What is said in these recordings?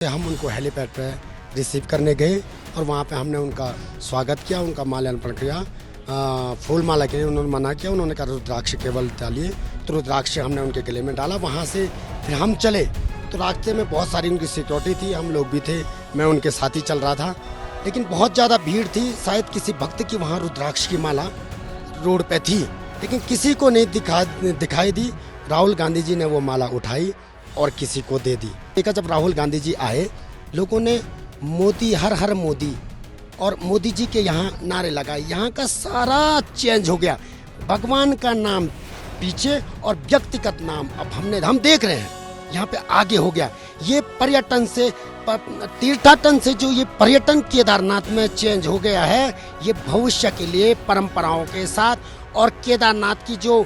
हम उनको हेलीपैड पे रिसीव करने गए और वहाँ पे हमने उनका स्वागत किया, उनका माल्यार्पण किया। फूल माला के लिए उन्होंने मना किया, उन्होंने कहा रुद्राक्ष केवल डालिए, तो रुद्राक्ष हमने उनके गले में डाला। वहाँ से फिर हम चले तो रास्ते में बहुत सारी उनकी सिक्योरिटी थी, हम लोग भी थे, मैं उनके साथ ही चल रहा था, लेकिन बहुत ज़्यादा भीड़ थी। शायद किसी भक्त की वहाँ रुद्राक्ष की माला रोड पे थी, लेकिन किसी को नहीं दिखाई दी। राहुल गांधी जी ने वो माला उठाई और किसी को दे दी। देखा जब राहुल गांधी जी आए, लोगों ने मोदी हर हर मोदी और मोदी जी के यहाँ नारे लगाए। यहाँ का सारा चेंज हो गया, भगवान का नाम पीछे और व्यक्तिगत नाम अब हम देख रहे हैं यहाँ पे आगे हो गया। ये पर्यटन से तीर्थाटन से जो ये पर्यटन केदारनाथ में चेंज हो गया है, ये भविष्य के लिए परंपराओं के साथ और केदारनाथ की जो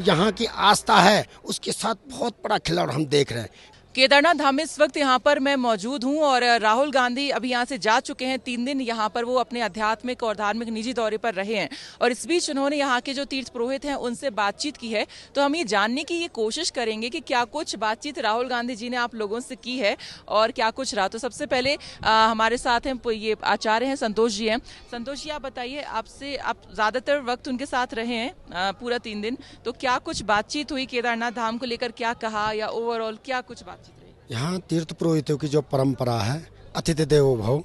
यहाँ की आस्था है उसके साथ बहुत बड़ा खिलाड़ हम देख रहे हैं। केदारनाथ धाम में इस वक्त यहाँ पर मैं मौजूद हूँ और राहुल गांधी अभी यहाँ से जा चुके हैं। 3 दिन यहाँ पर वो अपने आध्यात्मिक और धार्मिक निजी दौरे पर रहे हैं और इस बीच उन्होंने यहाँ के जो तीर्थ पुरोहित हैं उनसे बातचीत की है। तो हम ये जानने की ये कोशिश करेंगे कि क्या कुछ बातचीत राहुल गांधी जी ने आप लोगों से की है और क्या कुछ रहा। तो सबसे पहले हमारे साथ हैं ये आचार्य हैं, संतोष जी हैं। संतोष जी, आप बताइए, आपसे आप ज़्यादातर वक्त उनके साथ रहे हैं पूरा 3 दिन, तो क्या कुछ बातचीत हुई केदारनाथ धाम को लेकर, क्या कहा या ओवरऑल क्या कुछ बातचीत? यहाँ तीर्थ पुरोहितों की जो परंपरा है अतिथि देवो भव,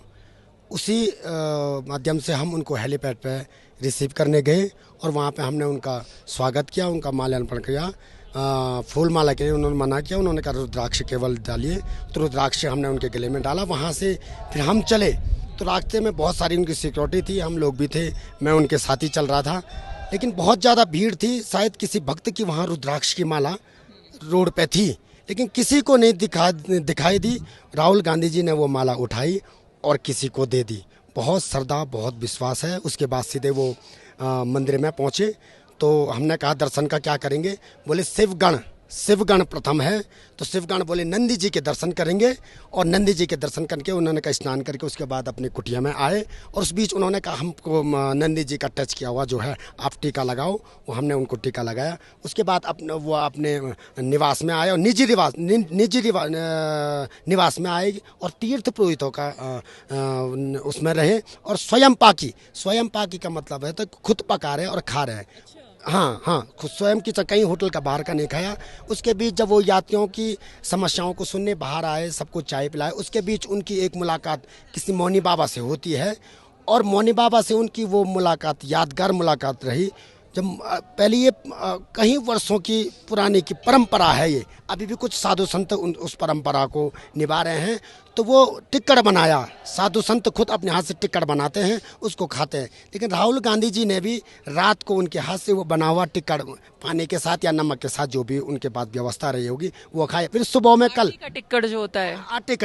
उसी माध्यम से हम उनको हेलीपैड पे रिसीव करने गए और वहाँ पे हमने उनका स्वागत किया, उनका माल्यार्पण किया। फूल माला के लिए उन्होंने मना किया, उन्होंने कहा रुद्राक्ष केवल डालिए, तो रुद्राक्ष हमने उनके गले में डाला। वहाँ से फिर हम चले तो रास्ते में बहुत सारी उनकी सिक्योरिटी थी, हम लोग भी थे, मैं उनके साथ ही चल रहा था, लेकिन बहुत ज़्यादा भीड़ थी। शायद किसी भक्त की वहाँ रुद्राक्ष की माला रोड पे थी, लेकिन किसी को नहीं दिखाई दी। राहुल गांधी जी ने वो माला उठाई और किसी को दे दी। बहुत श्रद्धा, बहुत विश्वास है। उसके बाद सीधे वो मंदिर में पहुँचे तो हमने कहा दर्शन का क्या करेंगे, बोले शिवगण प्रथम है, तो शिवगण बोले नंदी जी के दर्शन करेंगे और नंदी जी के दर्शन करके उन्होंने कहा स्नान करके उसके बाद अपनी कुटिया में आए और उस बीच उन्होंने कहा हमको नंदी जी का टच किया हुआ जो है आप टीका लगाओ, वो हमने उनको टीका लगाया। उसके बाद वो अपने निवास में आए और निजी निवास में आए और तीर्थ पुरोहितों का उसमें रहे और स्वयं पाकी का मतलब है तो खुद पका रहे और खा रहे। हाँ, खुद स्वयं की, कहीं होटल का बाहर का नहीं खाया। उसके बीच जब वो यात्रियों की समस्याओं को सुनने बाहर आए, सबको चाय पिलाए, उसके बीच उनकी एक मुलाकात किसी मौनी बाबा से होती है और मौनी बाबा से उनकी वो मुलाकात यादगार मुलाकात रही। जब पहले ये कई वर्षों की पुरानी की परंपरा है, ये अभी भी कुछ साधु संत उस परंपरा को निभा रहे हैं, तो वो टिक्कड़ बनाया। साधु संत खुद अपने हाथ से टिक्कड़ बनाते हैं, उसको खाते हैं, लेकिन राहुल गांधी जी ने भी रात को उनके हाथ से वो बना हुआ टिक्कड़ पानी के साथ या नमक के साथ जो भी उनके पास व्यवस्था रही होगी वो खाए। फिर सुबह में कल का टिक्कड़ जो होता है, आटे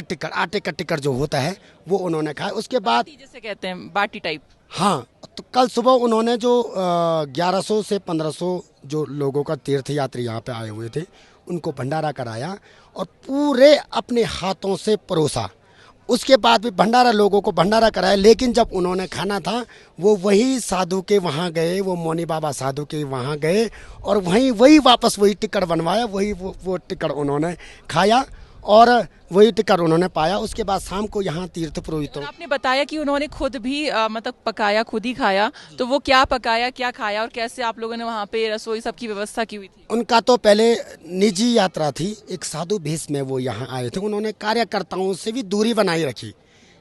का टिक्कड़ जो होता है वो उन्होंने खाया। उसके बाद जैसे कहते हैं बाटी टाइप, हाँ, तो कल सुबह उन्होंने जो 1100 से 1500 जो लोगों का तीर्थ यात्री यहाँ पे आए हुए थे उनको भंडारा कराया और पूरे अपने हाथों से परोसा। उसके बाद भी भंडारा लोगों को भंडारा कराया, लेकिन जब उन्होंने खाना था वो वही साधु के वहाँ गए, वो मौनी बाबा साधु के वहाँ गए और वही वापस वही टिक्कड़ बनवाया, वही वो टिक्कड़ उन्होंने खाया और वही टिक्कड़ उन्होंने पाया। उसके बाद शाम को यहाँ तीर्थ पुरोहितों, आपने बताया कि उन्होंने खुद भी मतलब पकाया, खुद ही खाया, तो वो क्या पकाया, क्या खाया और कैसे आप लोगों ने वहाँ पे रसोई सबकी व्यवस्था की हुई थी? उनका तो पहले निजी यात्रा थी, एक साधु भेष में वो यहाँ आए थे। उन्होंने कार्यकर्ताओं से भी दूरी बनाई रखी,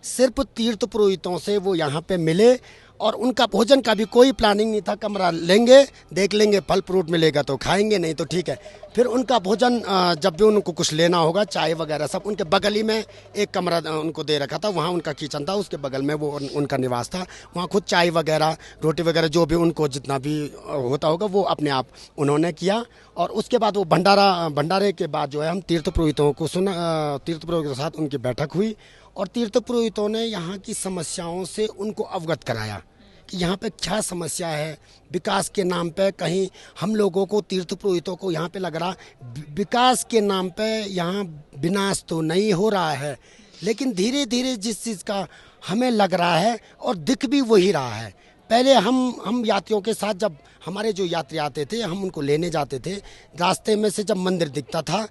सिर्फ तीर्थ पुरोहितों से वो यहाँ पे मिले और उनका भोजन का भी कोई प्लानिंग नहीं था। कमरा लेंगे, देख लेंगे, फल फ्रूट मिलेगा तो खाएंगे, नहीं तो ठीक है। फिर उनका भोजन जब भी उनको कुछ लेना होगा, चाय वगैरह सब, उनके बगल ही में एक कमरा उनको दे रखा था, वहाँ उनका किचन था, उसके बगल में वो उनका निवास था। वहाँ खुद चाय वगैरह, रोटी वगैरह जो भी उनको जितना भी होता होगा वो अपने आप उन्होंने किया। और उसके बाद वो भंडारे के बाद जो है हम तीर्थ पुरोहितों को तीर्थ पुरोहितों के साथ उनकी बैठक हुई और तीर्थ पुरोहितों ने यहाँ की समस्याओं से उनको अवगत कराया कि यहाँ पे क्या समस्या है। विकास के नाम पे कहीं हम लोगों को, तीर्थ पुरोहितों को यहाँ पे लग रहा विकास के नाम पे यहाँ विनाश तो नहीं हो रहा है, लेकिन धीरे धीरे जिस चीज़ का हमें लग रहा है और दिख भी वही रहा है, पहले हम यात्रियों के साथ, जब हमारे जो यात्री आते थे हम उनको लेने जाते थे, रास्ते में से जब मंदिर दिखता था,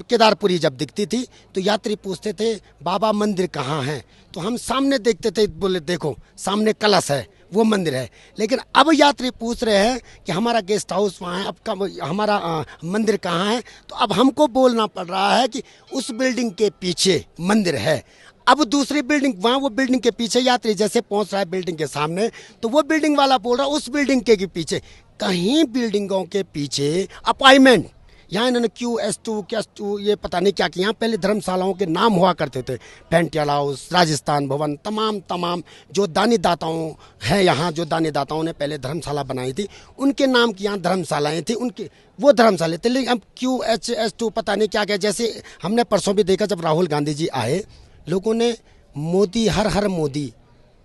केदारपुरी जब दिखती थी, तो यात्री पूछते थे बाबा मंदिर कहाँ है, तो हम सामने देखते थे, बोले देखो सामने कलश है, वो मंदिर है। लेकिन अब यात्री पूछ रहे हैं कि हमारा गेस्ट हाउस वहाँ है, अब कब हमारा मंदिर कहाँ है, तो अब हमको बोलना पड़ रहा है कि उस बिल्डिंग के पीछे मंदिर है। अब दूसरी बिल्डिंग, वहाँ वो बिल्डिंग के पीछे यात्री जैसे पहुँच रहा है बिल्डिंग के सामने, तो वो बिल्डिंग वाला बोल रहा है उस बिल्डिंग के पीछे। कहीं बिल्डिंगों के पीछे अपार्टमेंट, यहाँ इन्होंने QS2 QS2 ये पता नहीं क्या किया। पहले धर्मशालाओं के नाम हुआ करते थे, पेंटियल हाउस, राजस्थान भवन, तमाम जो दानी दाताओं हैं यहाँ, जो दानी दाताओं ने पहले धर्मशाला बनाई थी, उनके नाम की यहाँ धर्मशालाएँ थी, उनके वो धर्मशाले थे। लेकिन अब QHS2 पता नहीं क्या क्या, जैसे हमने परसों भी देखा जब राहुल गांधी जी आए, लोगों ने मोदी हर हर मोदी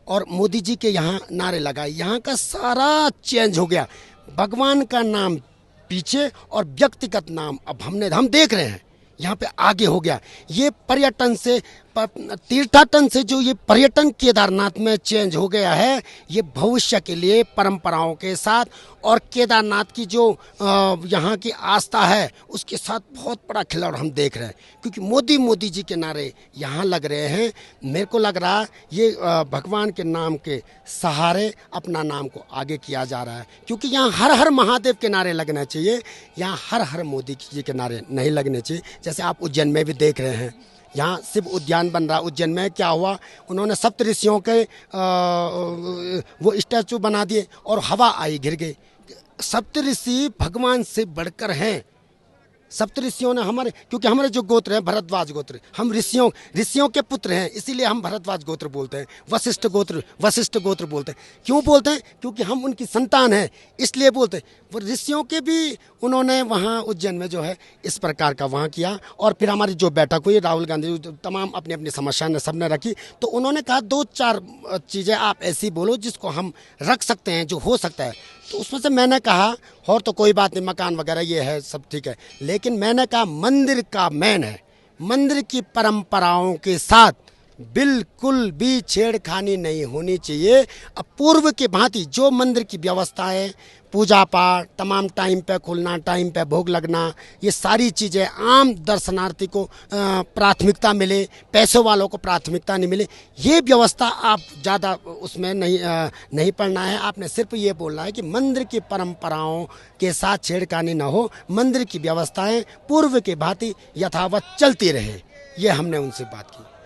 और मोदी जी के यहाँ नारे लगाए, यहाँ का सारा चेंज हो गया। भगवान का नाम पीछे और व्यक्तिगत नाम अब हम देख रहे हैं यहाँ पे आगे हो गया। ये पर्यटन से, तीर्थाटन से जो ये पर्यटन केदारनाथ में चेंज हो गया है, ये भविष्य के लिए परंपराओं के साथ और केदारनाथ की जो यहाँ की आस्था है उसके साथ बहुत बड़ा खिलवाड़ हम देख रहे हैं, क्योंकि मोदी जी के नारे यहाँ लग रहे हैं। मेरे को लग रहा है ये भगवान के नाम के सहारे अपना नाम को आगे किया जा रहा है, क्योंकि यहाँ हर हर महादेव के नारे लगने चाहिए, यहाँ हर हर मोदी जी के नारे नहीं लगने चाहिए। जैसे आप उज्जैन में भी देख रहे हैं, यहाँ शिव उद्यान बन रहा। उज्जैन में क्या हुआ, उन्होंने सप्त ऋषियों के वो स्टैचू बना दिए और हवा आई गिर गई। सप्त ऋषि भगवान से बढ़कर हैं। सप्त ऋषियों ने हमारे, क्योंकि हमारे जो गोत्र हैं भरद्वाज गोत्र, हम ऋषियों के पुत्र हैं, इसीलिए हम भरद्वाज गोत्र बोलते हैं, वशिष्ठ गोत्र बोलते हैं। क्यों बोलते हैं? क्योंकि हम उनकी संतान हैं, इसलिए बोलते हैं। वो ऋषियों के भी उन्होंने वहाँ उज्जैन में जो है इस प्रकार का वहाँ किया। और फिर हमारी जो बैठक हुई, राहुल गांधी तमाम अपनी अपनी समस्या ने सबने रखी, तो उन्होंने कहा 2-4 चीज़ें आप ऐसी बोलो जिसको हम रख सकते हैं, जो हो सकता है। तो उसमें से मैंने कहा, और तो कोई बात नहीं, मकान वगैरह ये है सब ठीक है, लेकिन मैंने कहा मंदिर का मेन है, मंदिर की परंपराओं के साथ बिल्कुल भी छेड़खानी नहीं होनी चाहिए। अब पूर्व की भांति जो मंदिर की व्यवस्था है, पूजा पाठ तमाम टाइम पे खुलना, टाइम पे भोग लगना, ये सारी चीज़ें आम दर्शनार्थी को प्राथमिकता मिले, पैसों वालों को प्राथमिकता नहीं मिले, ये व्यवस्था आप ज़्यादा उसमें नहीं पढ़ना है। आपने सिर्फ ये बोलना है कि मंदिर की परंपराओं के साथ छेड़खानी न हो, मंदिर की व्यवस्थाएं पूर्व की भांति यथावत चलती रहे। ये हमने उनसे बात की।